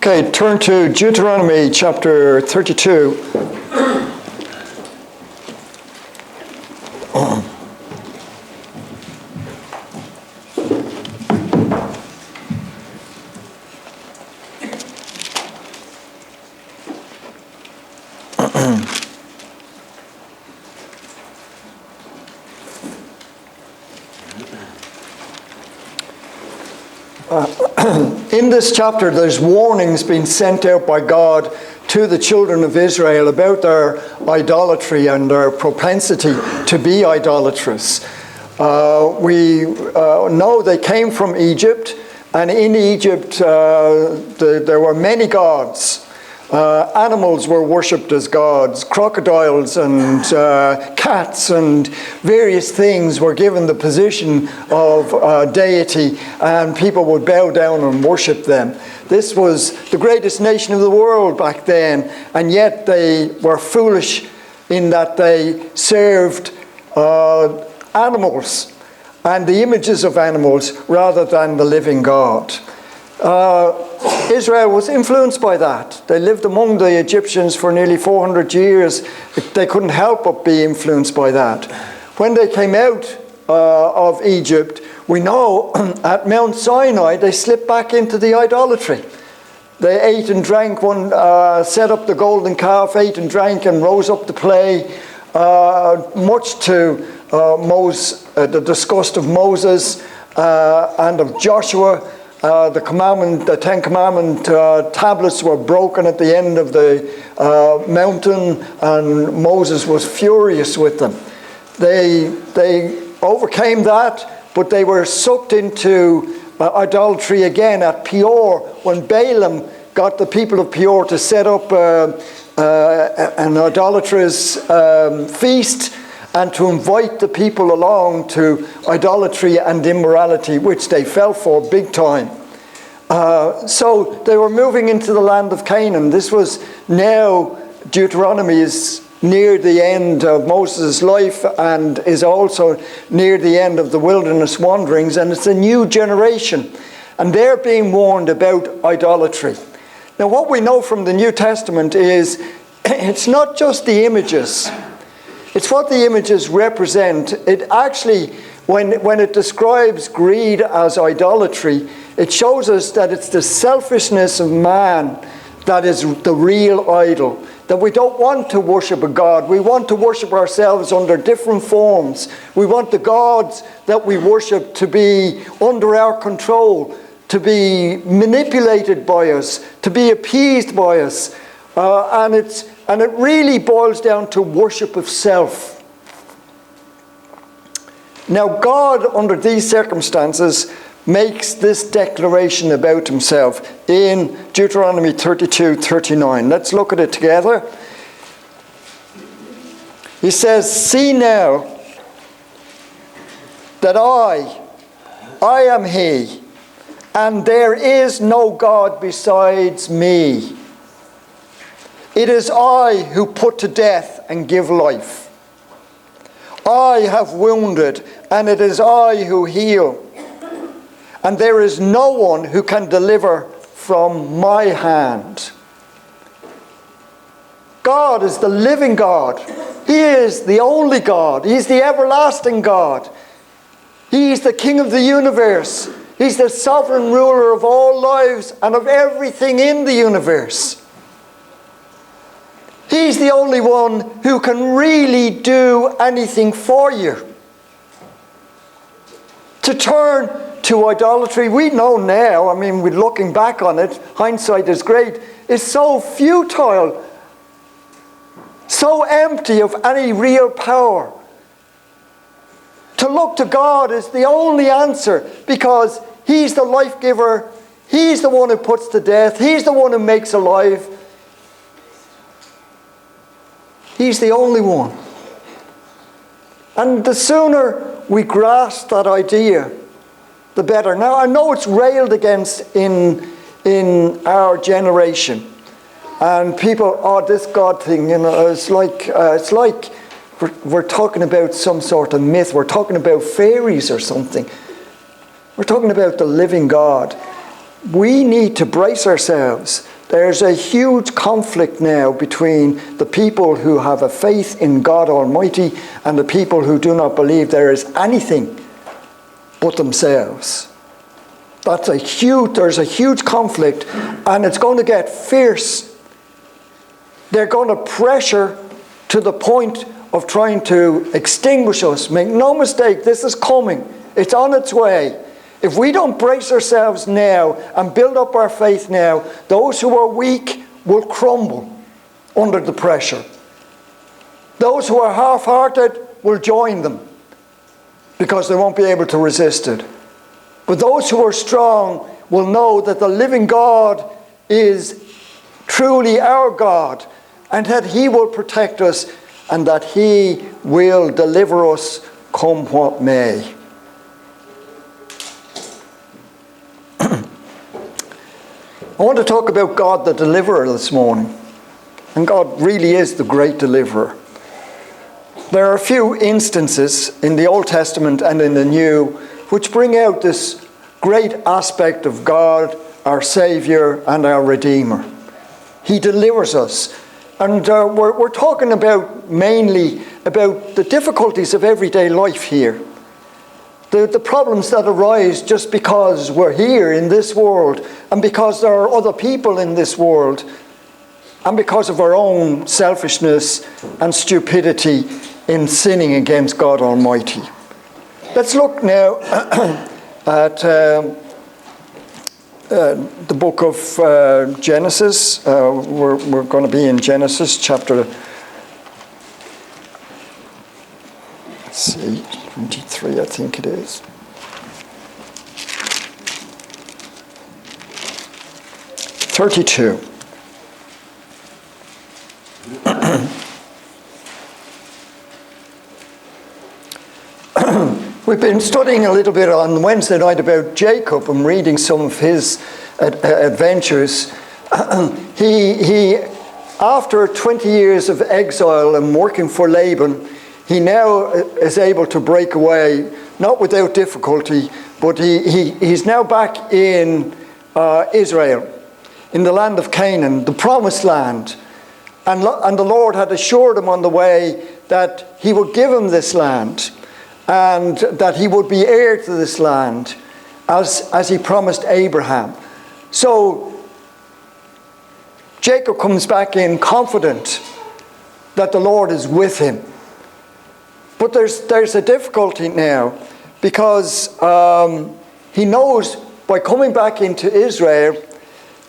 Okay, turn to Deuteronomy chapter 32. In this chapter, there's warnings being sent out by God to the children of Israel about their idolatry and their propensity to be idolatrous. We know they came from Egypt, and in Egypt there were many gods. Animals were worshipped as gods. Crocodiles and cats and various things were given the position of deity, and people would bow down and worship them. This was the greatest nation of the world back then, and yet they were foolish in that they served animals and the images of animals rather than the living God. Israel was influenced by that. They lived among the Egyptians for nearly 400 years. They couldn't help but be influenced by that. When they came out of Egypt, we know at Mount Sinai they slipped back into the idolatry. They ate and drank, set up the golden calf, ate and drank and rose up to play, much to the disgust of Moses and of Joshua. The Ten Commandment tablets were broken at the end of the mountain, and Moses was furious with them. They overcame that, but they were sucked into idolatry again at Peor, when Balaam got the people of Peor to set up an idolatrous feast and to invite the people along to idolatry and immorality, which they fell for big time. So they were moving into the land of Canaan. This was now, Deuteronomy is near the end of Moses' life and is also near the end of the wilderness wanderings, and it's a new generation. And they're being warned about idolatry. Now, what we know from the New Testament is it's not just the images. It's what the images represent. It actually, when it describes greed as idolatry, it shows us that it's the selfishness of man that is the real idol. That we don't want to worship a god. We want to worship ourselves under different forms. We want the gods that we worship to be under our control, to be manipulated by us, to be appeased by us. And it really boils down to worship of self. Now, God, under these circumstances, makes this declaration about himself in Deuteronomy 32:39. Let's look at it together. He says, "See now that I am he, and there is no God besides me. It is I who put to death and give life. I have wounded, and it is I who heal. And there is no one who can deliver from my hand." God is the living God. He is the only God. He is the everlasting God. He is the King of the universe. He's the sovereign ruler of all lives and of everything in the universe. He's the only one who can really do anything for you. To turn to idolatry, we know now, I mean, we're looking back on it, hindsight is great, is so futile, so empty of any real power. To look to God is the only answer, because he's the life giver, he's the one who puts to death, he's the one who makes alive. He's the only one. And the sooner we grasp that idea, the better. Now, I know it's railed against in our generation. And people, this God thing, it's like we're talking about some sort of myth. We're talking about fairies or something. We're talking about the living God. We need to brace ourselves there's a huge conflict now between the people who have a faith in God Almighty and the people who do not believe there is anything but themselves. There's a huge conflict, and it's going to get fierce. They're going to pressure to the point of trying to extinguish us. Make no mistake, this is coming. It's on its way. If we don't brace ourselves now and build up our faith now, those who are weak will crumble under the pressure. Those who are half-hearted will join them because they won't be able to resist it. But those who are strong will know that the living God is truly our God, and that He will protect us, and that He will deliver us come what may. I want to talk about God the deliverer this morning. And God really is the great deliverer. There are a few instances in the Old Testament and in the New which bring out this great aspect of God, our Saviour and our Redeemer. He delivers us. And we're talking about mainly about the difficulties of everyday life here. The problems that arise just because we're here in this world, and because there are other people in this world, and because of our own selfishness and stupidity in sinning against God Almighty. Let's look now at the book of Genesis. We're going to be in Genesis chapter 23, I think it is. (32). We've been studying a little bit on Wednesday night about Jacob and reading some of his adventures. He, after 20 years of exile and working for Laban, he now is able to break away, not without difficulty, but he's now back in Israel, in the land of Canaan, the promised land. And the Lord had assured him on the way that He would give him this land, and that he would be heir to this land, as He promised Abraham. So Jacob comes back in confident that the Lord is with him. But there's a difficulty now, because he knows by coming back into Israel,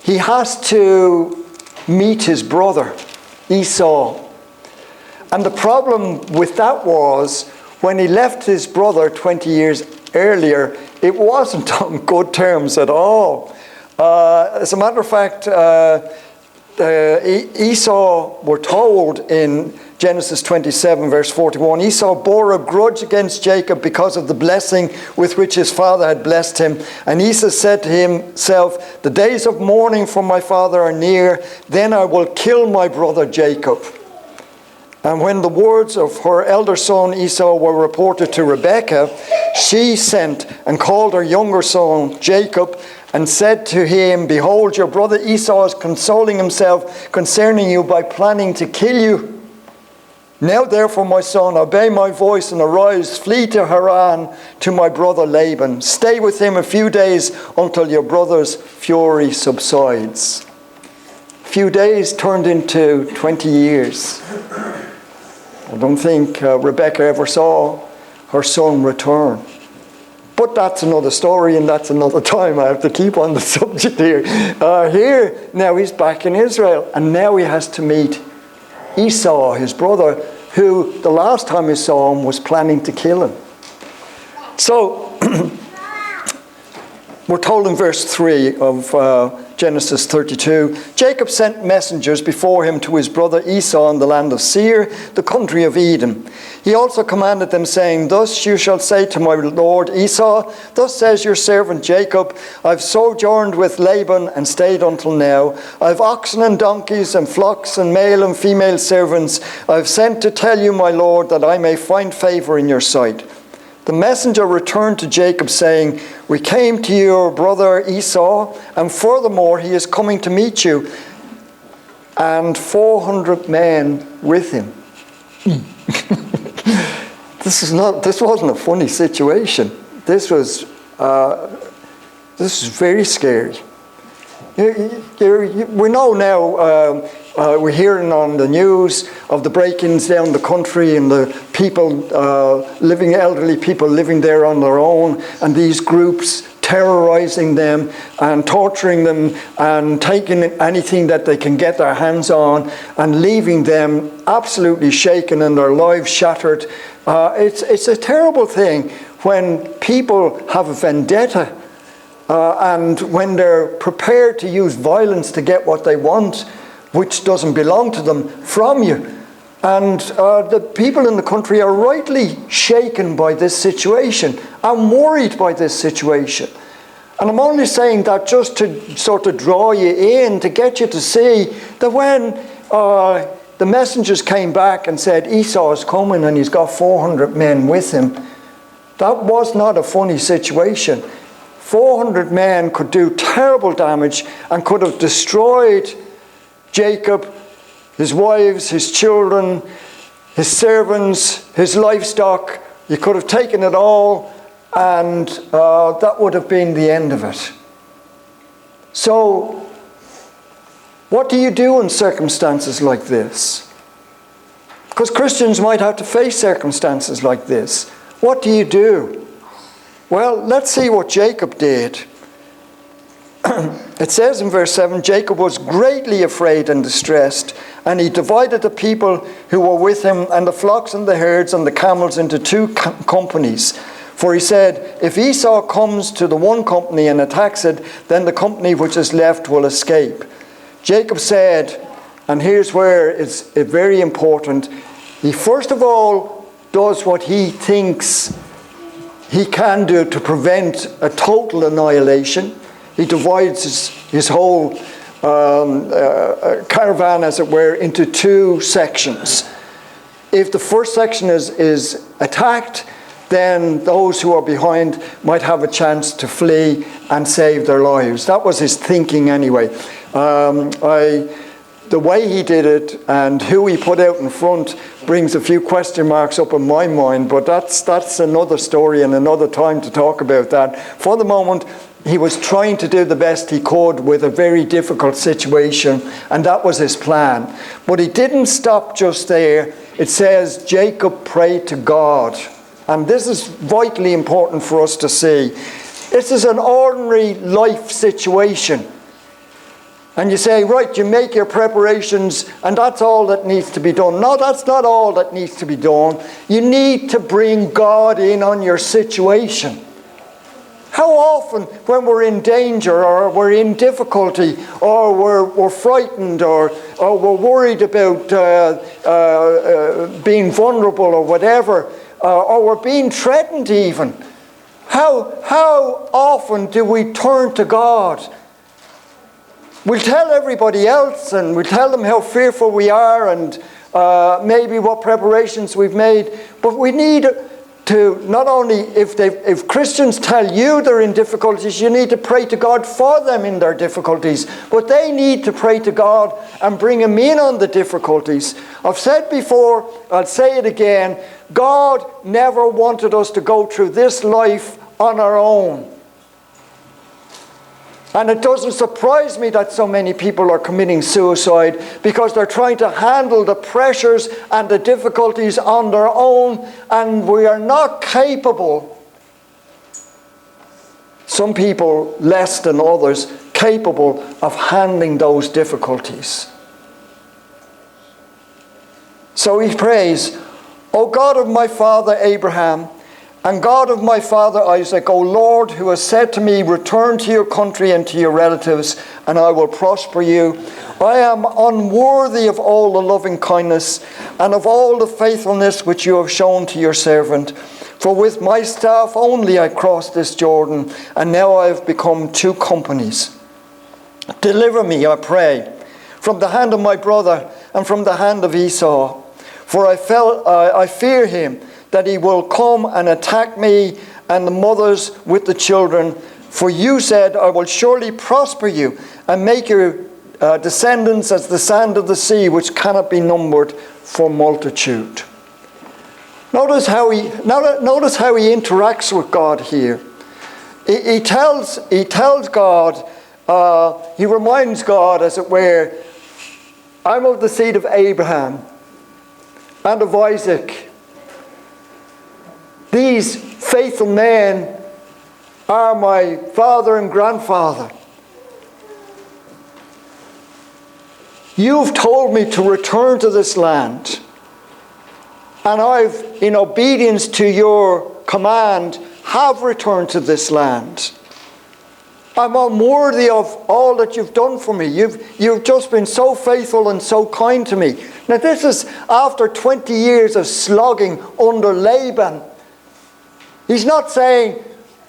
he has to meet his brother, Esau. And the problem with that was, when he left his brother 20 years earlier, it wasn't on good terms at all. As a matter of fact, Esau, we're told in Genesis 27 verse 41, Esau bore a grudge against Jacob because of the blessing with which his father had blessed him. And Esau said to himself, "The days of mourning for my father are near, then I will kill my brother Jacob." And when the words of her elder son Esau were reported to Rebekah, she sent and called her younger son Jacob and said to him, "Behold, your brother Esau is consoling himself concerning you by planning to kill you. Now therefore, my son, obey my voice and arise, flee to Haran to my brother Laban. Stay with him a few days until your brother's fury subsides." A few days turned into 20 years. I don't think Rebekah ever saw her son return. But that's another story, and that's another time. I have to keep on the subject here. Here, now he's back in Israel, and now he has to meet Esau, his brother, who the last time he saw him was planning to kill him. So, we're told in verse 3 of Genesis 32, Jacob sent messengers before him to his brother Esau in the land of Seir, the country of Edom. He also commanded them, saying, "Thus you shall say to my lord Esau, thus says your servant Jacob, I've sojourned with Laban and stayed until now. I've oxen and donkeys and flocks and male and female servants. I've sent to tell you, my lord, that I may find favor in your sight." The messenger returned to Jacob, saying, "We came to your brother Esau, and furthermore he is coming to meet you. and 400 men with him. This wasn't a funny situation. This was very scary. We know now, we're hearing on the news of the break-ins down the country and the people elderly people living there on their own, and these groups terrorizing them and torturing them and taking anything that they can get their hands on and leaving them absolutely shaken and their lives shattered. It's a terrible thing when people have a vendetta and when they're prepared to use violence to get what they want, which doesn't belong to them, from you. And the people in the country are rightly shaken by this situation. I'm worried by this situation. And I'm only saying that just to sort of draw you in, to get you to see that when the messengers came back and said Esau is coming and he's got 400 men with him, that was not a funny situation. 400 men could do terrible damage and could have destroyed Jacob, his wives, his children, his servants, his livestock. You could have taken it all, and that would have been the end of it. So, what do you do in circumstances like this? Because Christians might have to face circumstances like this. What do you do? Well, let's see what Jacob did. It says in verse 7, Jacob was greatly afraid and distressed, and he divided the people who were with him and the flocks and the herds and the camels into two companies. For he said, if Esau comes to the one company and attacks it, then the company which is left will escape. Jacob said, and here's where it's very important, he first of all does what he thinks he can do to prevent a total annihilation. He divides his whole caravan, as it were, into two sections. If the first section is attacked, then those who are behind might have a chance to flee and save their lives. That was his thinking anyway. The way he did it and who he put out in front brings a few question marks up in my mind, but that's another story and another time to talk about that. For the moment, he was trying to do the best he could with a very difficult situation, and that was his plan. But he didn't stop just there. It says Jacob prayed to God. And this is vitally important for us to see. This is an ordinary life situation. And you say, right, you make your preparations and that's all that needs to be done. No, that's not all that needs to be done. You need to bring God in on your situation. How often when we're in danger or we're in difficulty or we're frightened or we're worried about being vulnerable or whatever, or we're being threatened even, how often do we turn to God? We'll tell everybody else and we'll tell them how fearful we are and maybe what preparations we've made, but we need to not only, if Christians tell you they're in difficulties, you need to pray to God for them in their difficulties, but they need to pray to God and bring Him in on the difficulties. I've said before, I'll say it again, God never wanted us to go through this life on our own. And it doesn't surprise me that so many people are committing suicide because they're trying to handle the pressures and the difficulties on their own, and we are not capable, some people less than others, capable of handling those difficulties. So he prays, O God of my father Abraham, and God of my father Isaac, O Lord, who has said to me, return to your country and to your relatives, and I will prosper you. I am unworthy of all the loving kindness and of all the faithfulness which you have shown to your servant. For with my staff only I crossed this Jordan, and now I have become two companies. Deliver me, I pray, from the hand of my brother and from the hand of Esau. For I fear him, that he will come and attack me and the mothers with the children. For you said, I will surely prosper you and make your descendants as the sand of the sea, which cannot be numbered for multitude. Notice how he interacts with God here. He tells God, he reminds God, as it were, I'm of the seed of Abraham and of Isaac. These faithful men are my father and grandfather. You've told me to return to this land, and I've, in obedience to your command, have returned to this land. I'm unworthy of all that you've done for me. You've just been so faithful and so kind to me. Now this is after 20 years of slogging under Laban. He's not saying,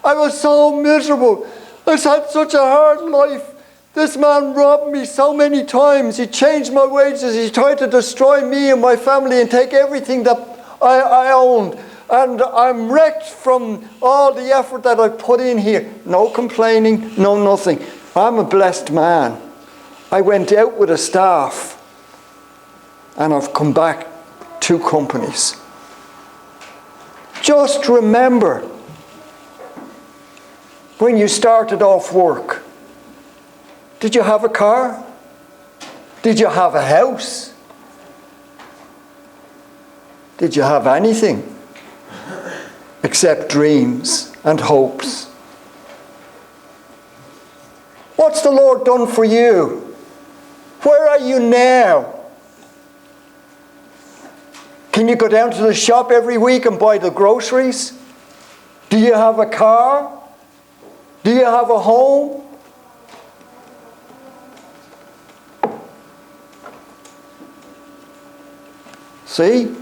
I was so miserable. I've had such a hard life. This man robbed me so many times. He changed my wages. He tried to destroy me and my family and take everything that I owned. And I'm wrecked from all the effort that I put in here. No complaining, no nothing. I'm a blessed man. I went out with a staff and I've come back 2 companies. Just remember, when you started off work, did you have a car? Did you have a house? Did you have anything except dreams and hopes? What's the Lord done for you? Where are you now? Can you go down to the shop every week and buy the groceries? Do you have a car? Do you have a home? See?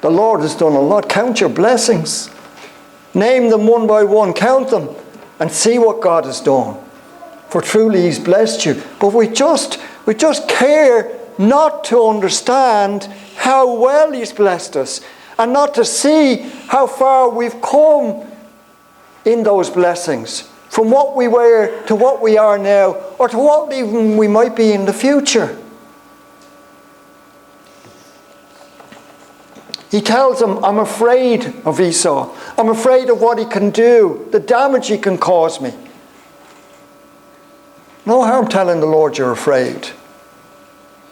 The Lord has done a lot. Count your blessings. Name them one by one. Count them and see what God has done. For truly He's blessed you. But we just care not to understand how well He's blessed us, and not to see how far we've come in those blessings, from what we were to what we are now, or to what even we might be in the future. He tells him, I'm afraid of Esau. I'm afraid of what he can do, the damage he can cause me. No harm telling the Lord you're afraid.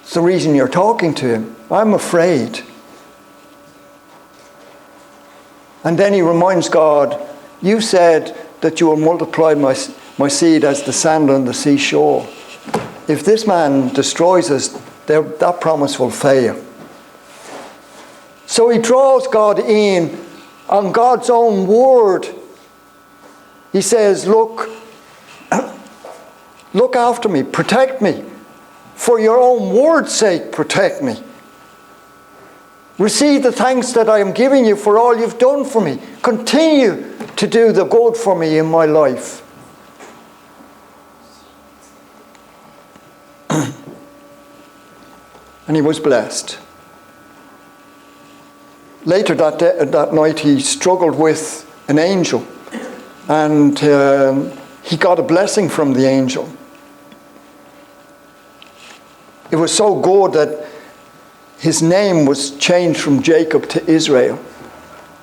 It's the reason you're talking to Him. I'm afraid. And then he reminds God, you said that you will multiply my seed as the sand on the seashore. If this man destroys us, that promise will fail. So he draws God in on God's own word. He says, look after me, protect me. For your own word's sake, protect me. Receive the thanks that I am giving you for all you've done for me. Continue to do the good for me in my life. And he was blessed. Later that night he struggled with an angel, and he got a blessing from the angel. It was so good that his name was changed from Jacob to Israel.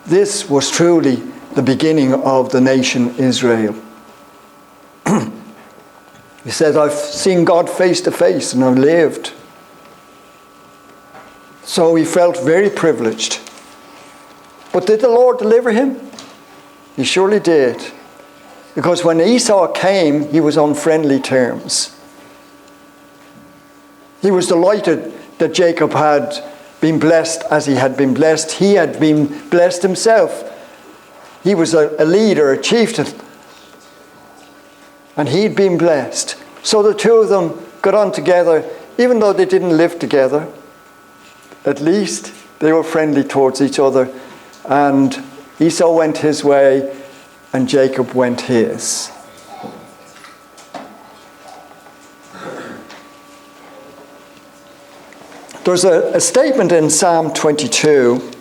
This was truly the beginning of the nation Israel. He said, I've seen God face to face and I've lived. So he felt very privileged. But did the Lord deliver him? He surely did. Because when Esau came, he was on friendly terms. He was delighted that Jacob had been blessed as he had been blessed. He had been blessed himself. He was a leader, a chieftain. And he'd been blessed. So the two of them got on together, even though they didn't live together. At least they were friendly towards each other. And Esau went his way and Jacob went his. There's a statement in Psalm 22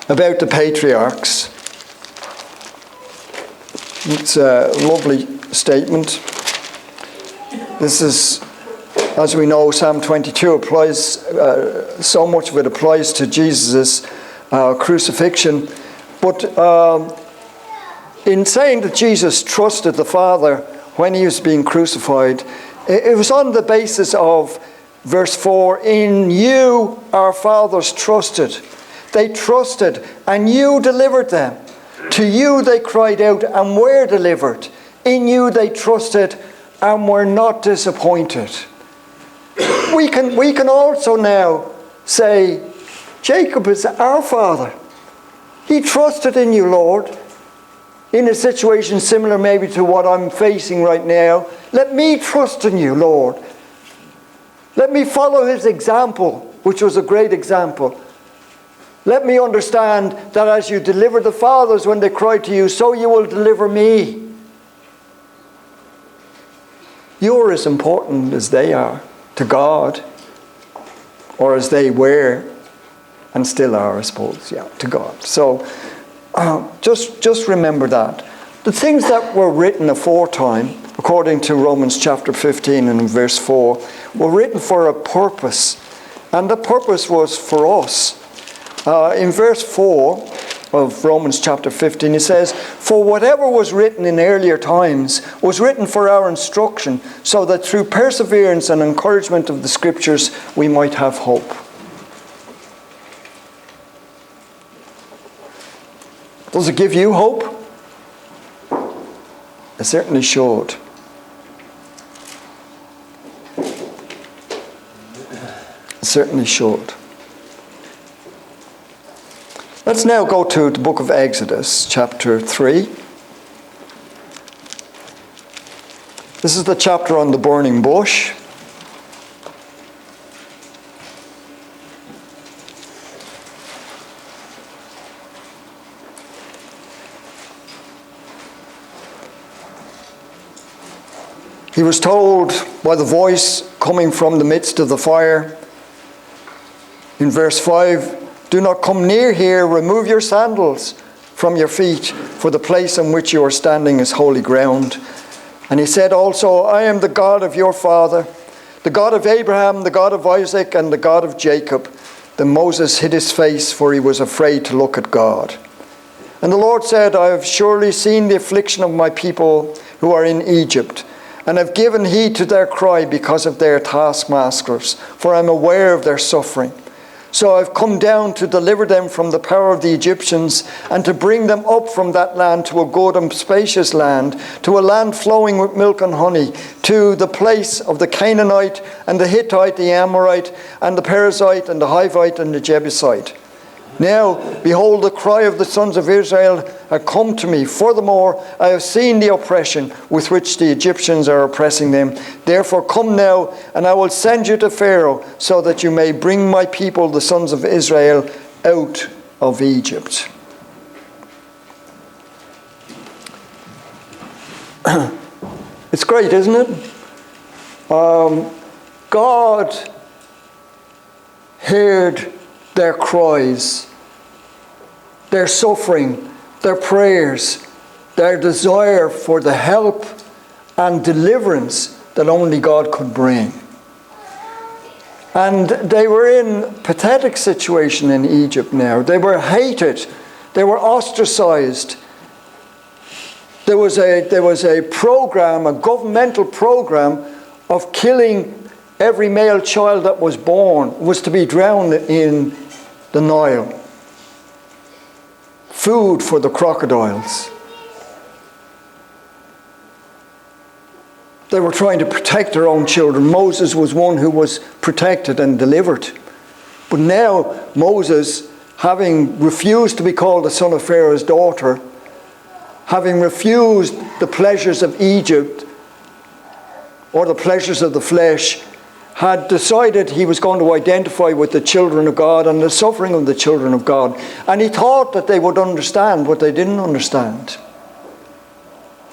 about the patriarchs. It's a lovely statement. This is, as we know, Psalm 22 applies, so much of it applies to Jesus' crucifixion. But in saying that Jesus trusted the Father when he was being crucified, it was on the basis of verse 4, in you our fathers trusted. They trusted and you delivered them. To you they cried out and were delivered. In you they trusted and were not disappointed. We can also now say, Jacob is our father. He trusted in you, Lord. In a situation similar maybe to what I'm facing right now, let me trust in you, Lord. Let me follow his example, which was a great example. Let me understand that as you deliver the fathers when they cry to you, so you will deliver me. You're as important as they are to God, or as they were and still are, I suppose, to God. So just remember that. The things that were written aforetime, according to Romans chapter 15 and verse 4, were written for a purpose. And the purpose was for us. In verse 4 of Romans chapter 15, it says, for whatever was written in earlier times was written for our instruction, so that through perseverance and encouragement of the Scriptures we might have hope. Does it give you hope? It certainly should. It certainly should. Let's now go to the book of Exodus, chapter 3. This is the chapter on the burning bush. He was told by the voice coming from the midst of the fire, in verse 5, do not come near here, remove your sandals from your feet, for the place on which you are standing is holy ground. And he said also, I am the God of your father, the God of Abraham, the God of Isaac, and the God of Jacob. Then Moses hid his face, for he was afraid to look at God. And the Lord said, I have surely seen the affliction of my people who are in Egypt, and have given heed to their cry because of their taskmasters, for I am aware of their suffering. So I've come down to deliver them from the power of the Egyptians, and to bring them up from that land to a good and spacious land, to a land flowing with milk and honey, to the place of the Canaanite and the Hittite, the Amorite and the Perizzite and the Hivite and the Jebusite. Now, behold, the cry of the sons of Israel had come to me. Furthermore, I have seen the oppression with which the Egyptians are oppressing them. Therefore, come now, and I will send you to Pharaoh, so that you may bring my people, the sons of Israel, out of Egypt. It's great, isn't it? God heard their cries, their suffering, their prayers, their desire for the help and deliverance that only God could bring. And they were in a pathetic situation in Egypt now. They were hated. They were ostracized. There was a program, a governmental program of killing every male child that was born was to be drowned in the Nile. Food for the crocodiles. They were trying to protect their own children. Moses was one who was protected and delivered. But now Moses, having refused to be called the son of Pharaoh's daughter, having refused the pleasures of Egypt or the pleasures of the flesh, had decided he was going to identify with the children of God and the suffering of the children of God. And he thought that they would understand what they didn't understand.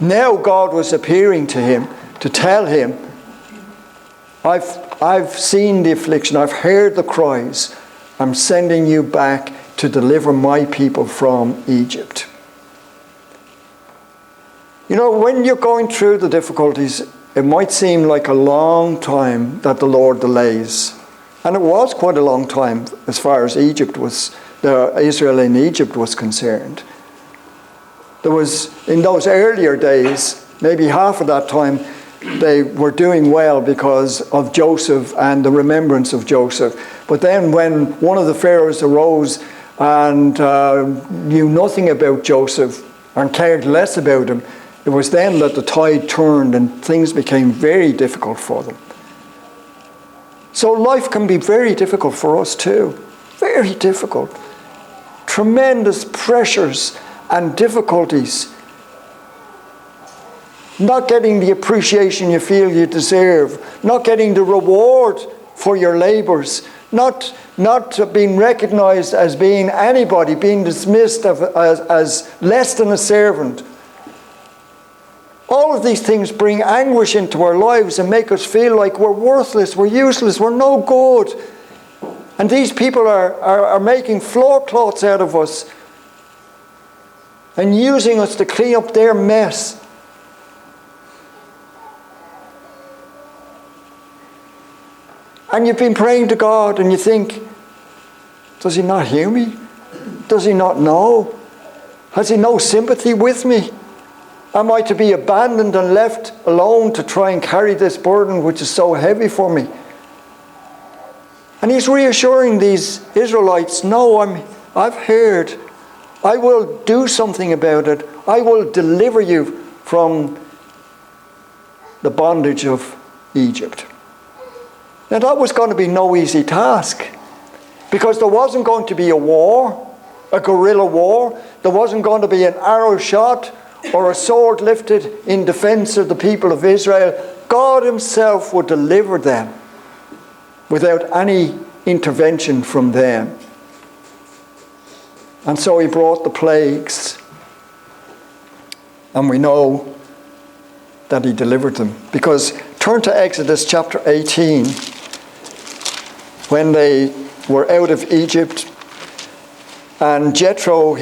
Now God was appearing to him to tell him, I've seen the affliction, I've heard the cries, I'm sending you back to deliver my people from Egypt. You know, when you're going through the difficulties it might seem like a long time that the Lord delays. And it was quite a long time as far as Israel in Egypt was concerned. There was, in those earlier days, maybe half of that time, they were doing well because of Joseph and the remembrance of Joseph. But then when one of the pharaohs arose and knew nothing about Joseph and cared less about him, it was then that the tide turned and things became very difficult for them. So life can be very difficult for us too. Very difficult. Tremendous pressures and difficulties. Not getting the appreciation you feel you deserve. Not getting the reward for your labours. Not being recognised as being anybody, being dismissed as less than a servant. All of these things bring anguish into our lives and make us feel like we're worthless, we're useless, we're no good. And these people are making floor cloths out of us and using us to clean up their mess. And you've been praying to God and you think, does he not hear me? Does he not know? Has he no sympathy with me? Am I to be abandoned and left alone to try and carry this burden which is so heavy for me? And he's reassuring these Israelites, no, I've heard. I will do something about it. I will deliver you from the bondage of Egypt. Now that was going to be no easy task, because there wasn't going to be a war, a guerrilla war. There wasn't going to be an arrow shot or a sword lifted in defense of the people of Israel. God himself would deliver them without any intervention from them. And so he brought the plagues. And we know that he delivered them. Because turn to Exodus chapter 18. When they were out of Egypt, and Jethro,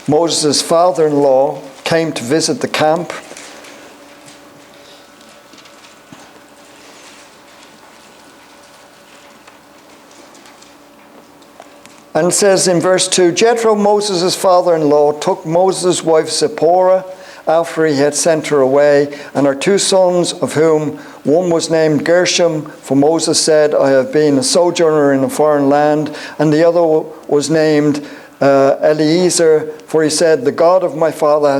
Moses' father-in-law, came to visit the camp. And it says in verse 2, Jethro, Moses' father-in-law, took Moses' wife Zipporah after he had sent her away, and her two sons, of whom one was named Gershom, for Moses said, I have been a sojourner in a foreign land, and the other was named Eliezer, for he said, the God of my father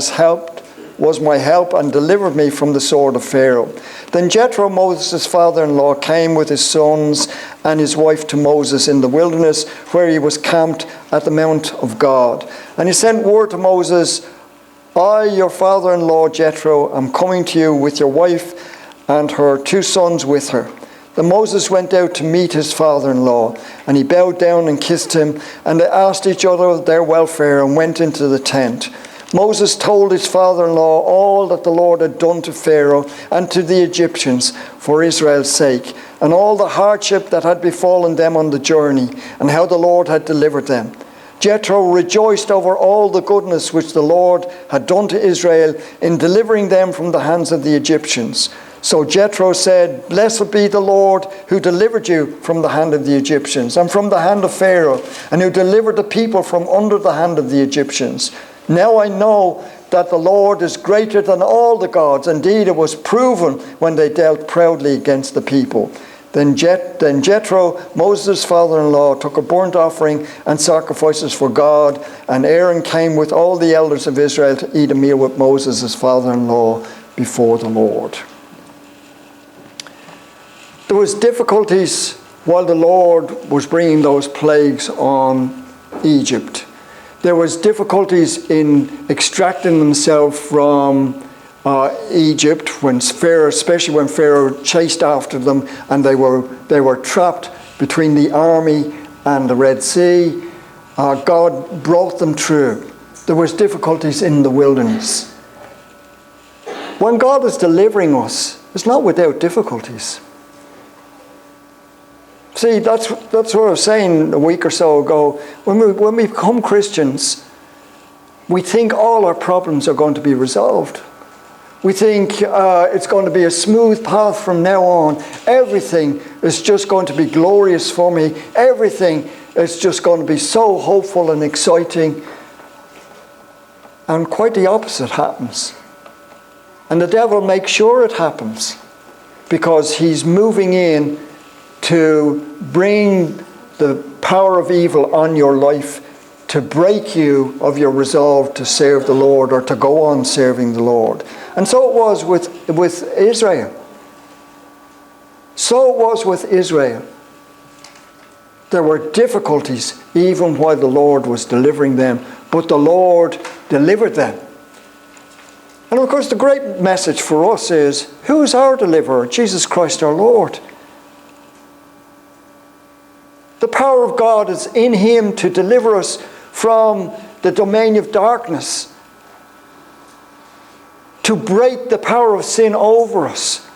was my help and delivered me from the sword of Pharaoh. Then Jethro, Moses' father-in-law, came with his sons and his wife to Moses in the wilderness, where he was camped at the mount of God. And he sent word to Moses, I, your father-in-law Jethro, am coming to you with your wife and her two sons with her. Then Moses went out to meet his father-in-law, and he bowed down and kissed him, and they asked each other their welfare and went into the tent. Moses told his father-in-law all that the Lord had done to Pharaoh and to the Egyptians for Israel's sake, and all the hardship that had befallen them on the journey, and how the Lord had delivered them. Jethro rejoiced over all the goodness which the Lord had done to Israel in delivering them from the hands of the Egyptians. So Jethro said, Blessed be the Lord who delivered you from the hand of the Egyptians and from the hand of Pharaoh, and who delivered the people from under the hand of the Egyptians. Now I know that the Lord is greater than all the gods. Indeed, it was proven when they dealt proudly against the people. Then Jethro, Moses' father-in-law, took a burnt offering and sacrifices for God, and Aaron came with all the elders of Israel to eat a meal with Moses, his father-in-law, before the Lord. There was difficulties while the Lord was bringing those plagues on Egypt. There was difficulties in extracting themselves from Egypt, when Pharaoh, especially when Pharaoh chased after them, and they were trapped between the army and the Red Sea. God brought them through. There was difficulties in the wilderness. When God is delivering us, it's not without difficulties. See, that's what I was saying a week or so ago. When we become Christians, we think all our problems are going to be resolved. We think it's going to be a smooth path from now on. Everything is just going to be glorious for me. Everything is just going to be so hopeful and exciting. And quite the opposite happens. And the devil makes sure it happens, because he's moving in to bring the power of evil on your life, to break you of your resolve to serve the Lord or to go on serving the Lord. And so it was with Israel. So it was with Israel. There were difficulties even while the Lord was delivering them, but the Lord delivered them. And of course the great message for us is, who is our deliverer? Jesus Christ our Lord. The power of God is in him to deliver us from the domain of darkness, to break the power of sin over us,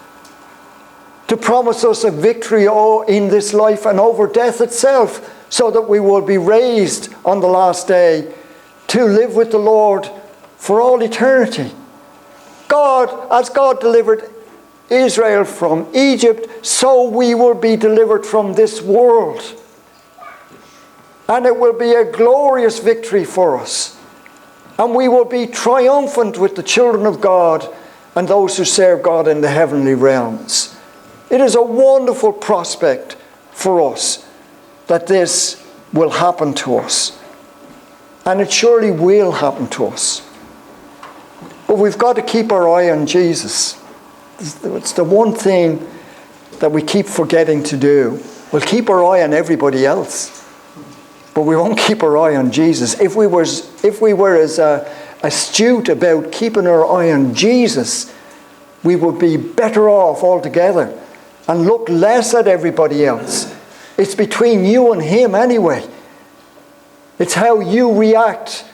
to promise us a victory in this life and over death itself, so that we will be raised on the last day to live with the Lord for all eternity. As God delivered Israel from Egypt, so we will be delivered from this world. And it will be a glorious victory for us. And we will be triumphant with the children of God and those who serve God in the heavenly realms. It is a wonderful prospect for us that this will happen to us. And it surely will happen to us. But we've got to keep our eye on Jesus. It's the one thing that we keep forgetting to do. We'll keep our eye on everybody else, but we won't keep our eye on Jesus. If we were as astute about keeping our eye on Jesus, we would be better off altogether and look less at everybody else. It's between you and him anyway. It's how you react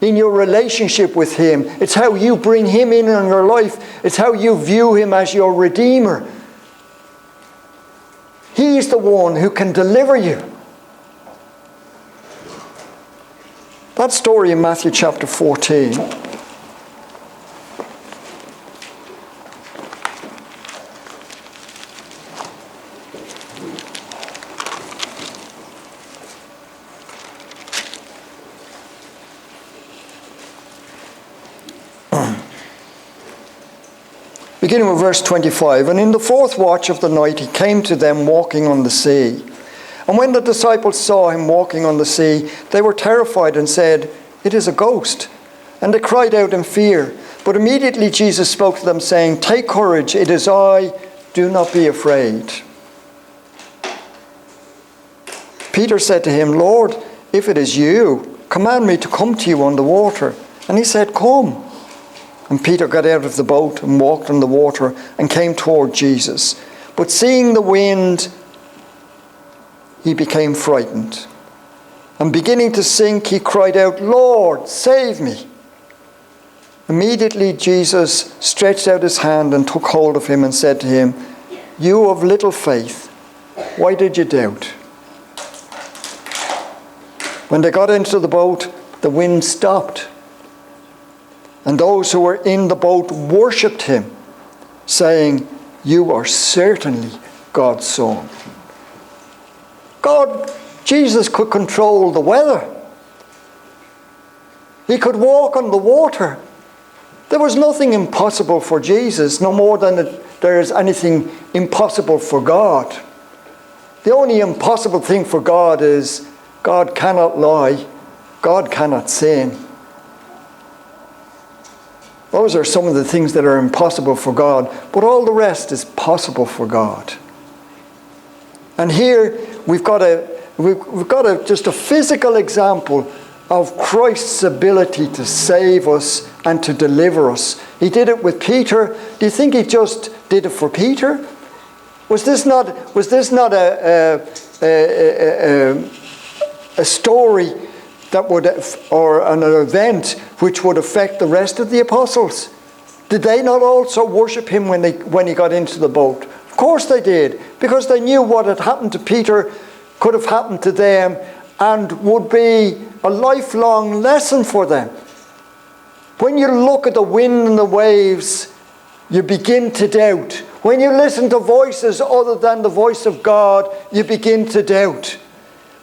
in your relationship with him. It's how you bring him in your life. It's how you view him as your Redeemer. He's the one who can deliver you. That story in Matthew chapter 14. Beginning with verse 25, and in the fourth watch of the night he came to them walking on the sea. And when the disciples saw him walking on the sea, they were terrified and said, "It is a ghost." And they cried out in fear. But immediately Jesus spoke to them, saying, "Take courage, it is I, do not be afraid." Peter said to him, "Lord, if it is you, command me to come to you on the water." And he said, "Come." And Peter got out of the boat and walked on the water and came toward Jesus. But seeing the wind, he became frightened. And beginning to sink, he cried out, "Lord, save me." Immediately Jesus stretched out his hand and took hold of him and said to him, "You of little faith, why did you doubt?" When they got into the boat, the wind stopped. And those who were in the boat worshipped him, saying, "You are certainly God's Son." Jesus could control the weather. He could walk on the water. There was nothing impossible for Jesus, no more than there is anything impossible for God. The only impossible thing for God is God cannot lie, God cannot sin. Those are some of the things that are impossible for God, but all the rest is possible for God. And here we've got just a physical example of Christ's ability to save us and to deliver us. He did it with Peter. Do you think he just did it for Peter? Was this not a story that would, or an event which would affect the rest of the apostles? Did they not also worship him when he got into the boat? Of course they did, because they knew what had happened to Peter could have happened to them and would be a lifelong lesson for them. When you look at the wind and the waves, you begin to doubt. When you listen to voices other than the voice of God, you begin to doubt.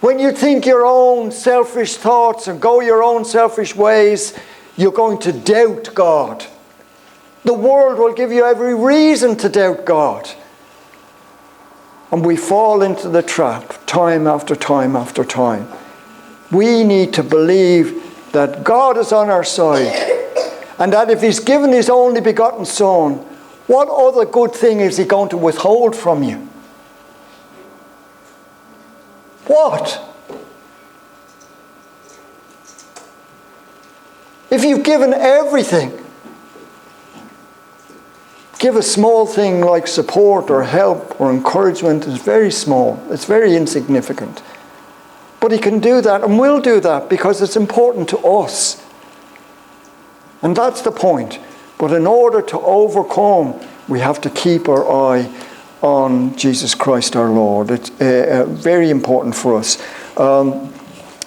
When you think your own selfish thoughts and go your own selfish ways, you're going to doubt God. The world will give you every reason to doubt God. And we fall into the trap time after time after time. We need to believe that God is on our side, and that if He's given His only begotten Son, what other good thing is He going to withhold from you? What? If you've given everything, give a small thing like support or help or encouragement is very small. It's very insignificant. But He can do that and will do that because it's important to us. And that's the point. But in order to overcome, we have to keep our eye on Jesus Christ our Lord. It's very important for us.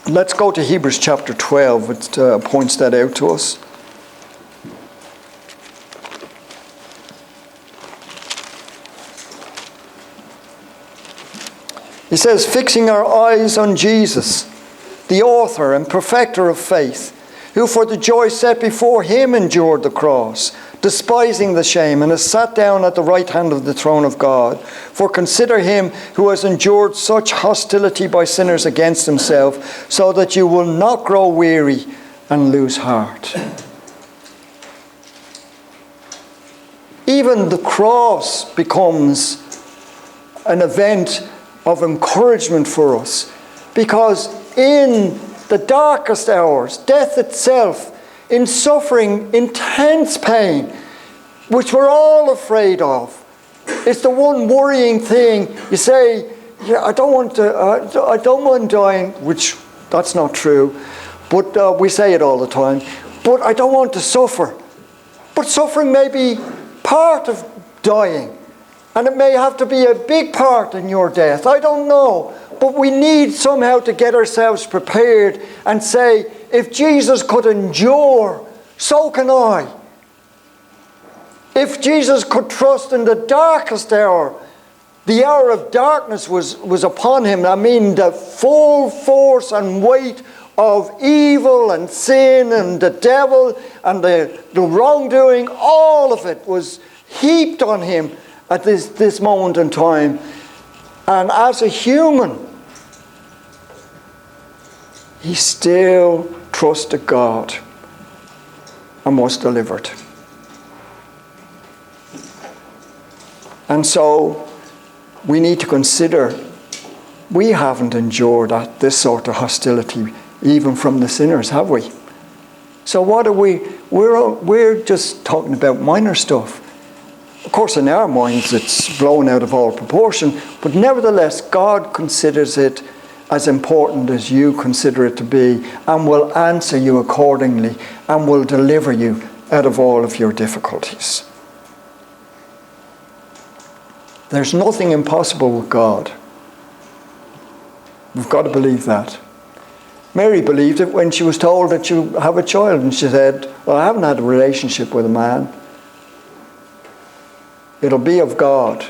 Let's go to Hebrews chapter 12. It points that out to us. He says, fixing our eyes on Jesus, the author and perfecter of faith, who for the joy set before Him endured the cross, despising the shame, and has sat down at the right hand of the throne of God. For consider Him who has endured such hostility by sinners against Himself, so that you will not grow weary and lose heart. Even the cross becomes an event of encouragement for us, because in the darkest hours, death itself, in suffering, intense pain, which we're all afraid of, it's the one worrying thing. You say, yeah, I don't want dying, which that's not true, but we say it all the time, but I don't want to suffer. But suffering may be part of dying, and it may have to be a big part in your death. I don't know. But we need somehow to get ourselves prepared and say, if Jesus could endure, so can I. If Jesus could trust in the darkest hour, the hour of darkness was upon Him. I mean, the full force and weight of evil and sin and the devil and the wrongdoing, all of it was heaped on Him at this moment in time. And as a human, He still trusted God and was delivered. And so we need to consider we haven't endured this sort of hostility even from the sinners, have we? So what are we? We're just talking about minor stuff. Of course, in our minds, it's blown out of all proportion, but nevertheless, God considers it as important as you consider it to be, and will answer you accordingly, and will deliver you out of all of your difficulties. There's nothing impossible with God. We've got to believe that. Mary believed it when she was told that you have a child, and she said, well, I haven't had a relationship with a man. It'll be of God.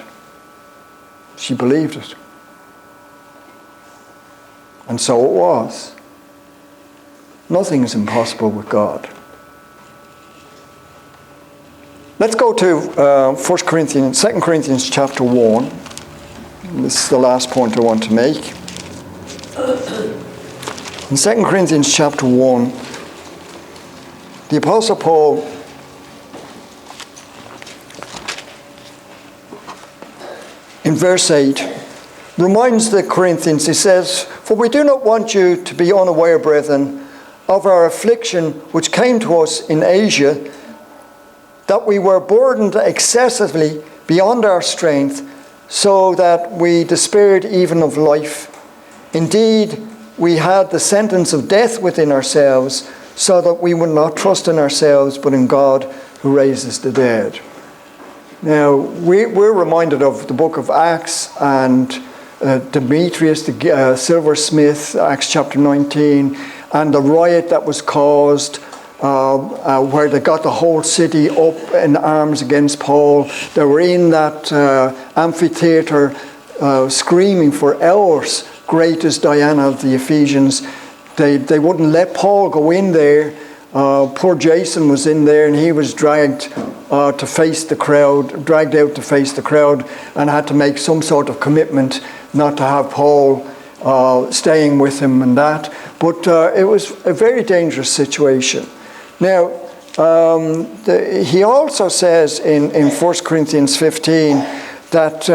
She believed it. And so it was. Nothing is impossible with God. Let's go to 2 Corinthians chapter 1. This is the last point I want to make. In 2 Corinthians chapter 1, the Apostle Paul in verse 8 reminds the Corinthians, he says, for we do not want you to be unaware, brethren, of our affliction which came to us in Asia, that we were burdened excessively beyond our strength, so that we despaired even of life. Indeed, we had the sentence of death within ourselves, so that we would not trust in ourselves, but in God who raises the dead. Now, we're reminded of the book of Acts and Demetrius, the silversmith, Acts chapter 19, and the riot that was caused where they got the whole city up in arms against Paul. They were in that amphitheatre screaming for hours, "Great is Diana of the Ephesians." They wouldn't let Paul go in there. Poor Jason was in there, and he was dragged out to face the crowd, and had to make some sort of commitment not to have Paul staying with him and that. But it was a very dangerous situation. Now, he also says in 1 Corinthians 15 that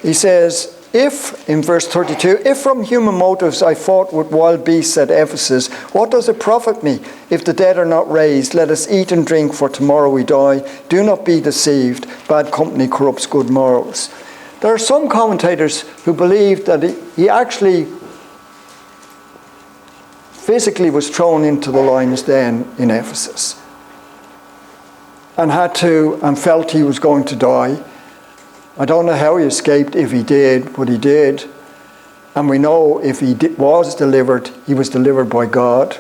he says, in verse 32, "If from human motives I fought with wild beasts at Ephesus, what does it profit me? If the dead are not raised, let us eat and drink, for tomorrow we die. Do not be deceived. Bad company corrupts good morals." There are some commentators who believe that he actually physically was thrown into the lion's den in Ephesus and felt he was going to die. I don't know how he escaped, if he did, but he did. And we know if he was delivered, he was delivered by God.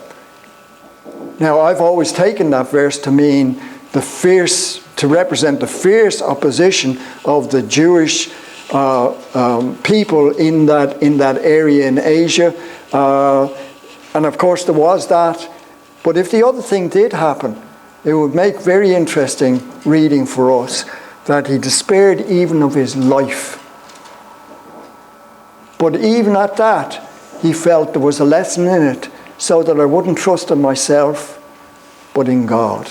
Now, I've always taken that verse to mean to represent the fierce opposition of the Jewish people in that area in Asia. And of course there was that. But if the other thing did happen, it would make very interesting reading for us, that he despaired even of his life. But even at that, he felt there was a lesson in it, so that I wouldn't trust in myself, but in God.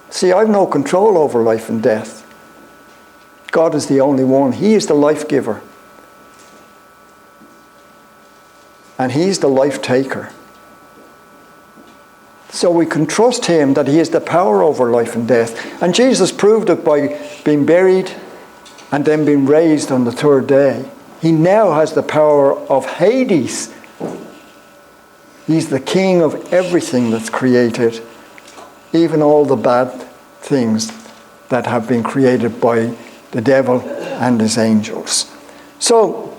See, I've no control over life and death. God is the only one. He is the life giver. And he's the life taker. So we can trust him that he has the power over life and death. And Jesus proved it by being buried and then being raised on the third day. He now has the power of Hades. He's the king of everything that's created, even all the bad things that have been created by the devil and his angels. So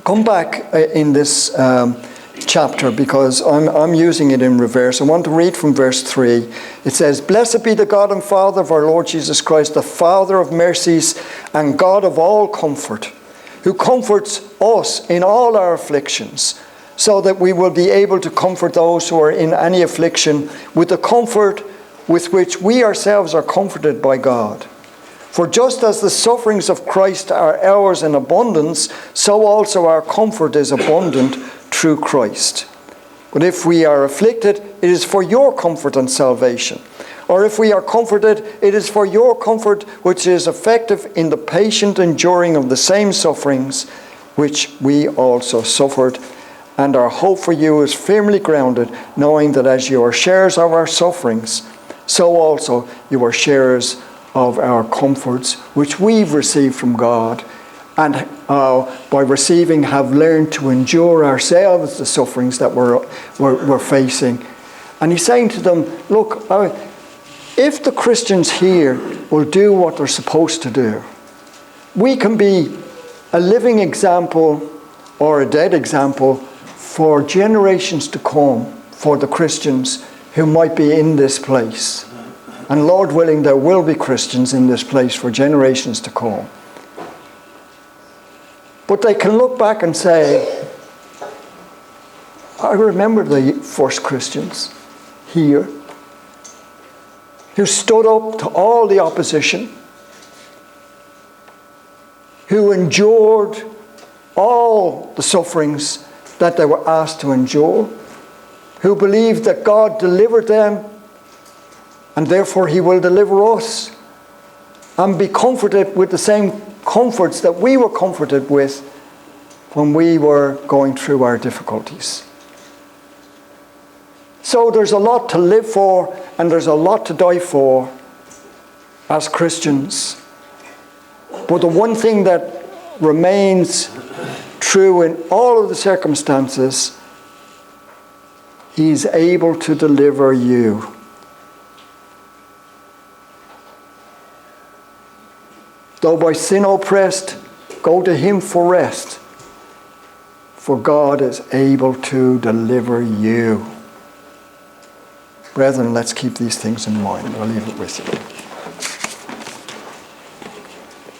come back in this chapter, because I'm using it in reverse. I want to read from verse 3. It says, "Blessed be the God and Father of our Lord Jesus Christ, the Father of mercies and God of all comfort, who comforts us in all our afflictions, so that we will be able to comfort those who are in any affliction with the comfort with which we ourselves are comforted by God. For just as the sufferings of Christ are ours in abundance, so also our comfort is abundant through Christ. But if we are afflicted, it is for your comfort and salvation. Or if we are comforted, it is for your comfort, which is effective in the patient enduring of the same sufferings which we also suffered. And our hope for you is firmly grounded, knowing that as you are sharers of our sufferings, so also you are sharers of our comforts, which we've received from God, and by receiving have learned to endure ourselves the sufferings that we're facing." And he's saying to them, look, if the Christians here will do what they're supposed to do, we can be a living example or a dead example for generations to come for the Christians who might be in this place. And Lord willing, there will be Christians in this place for generations to come. But they can look back and say, I remember the first Christians here who stood up to all the opposition, who endured all the sufferings that they were asked to endure, who believed that God delivered them and therefore he will deliver us, and be comforted with the same comforts that we were comforted with when we were going through our difficulties. So there's a lot to live for, and there's a lot to die for as Christians. But the one thing that remains true in all of the circumstances, he's able to deliver you. Though by sin oppressed, go to him for rest, for God is able to deliver you. Brethren, let's keep these things in mind. I'll leave it with you.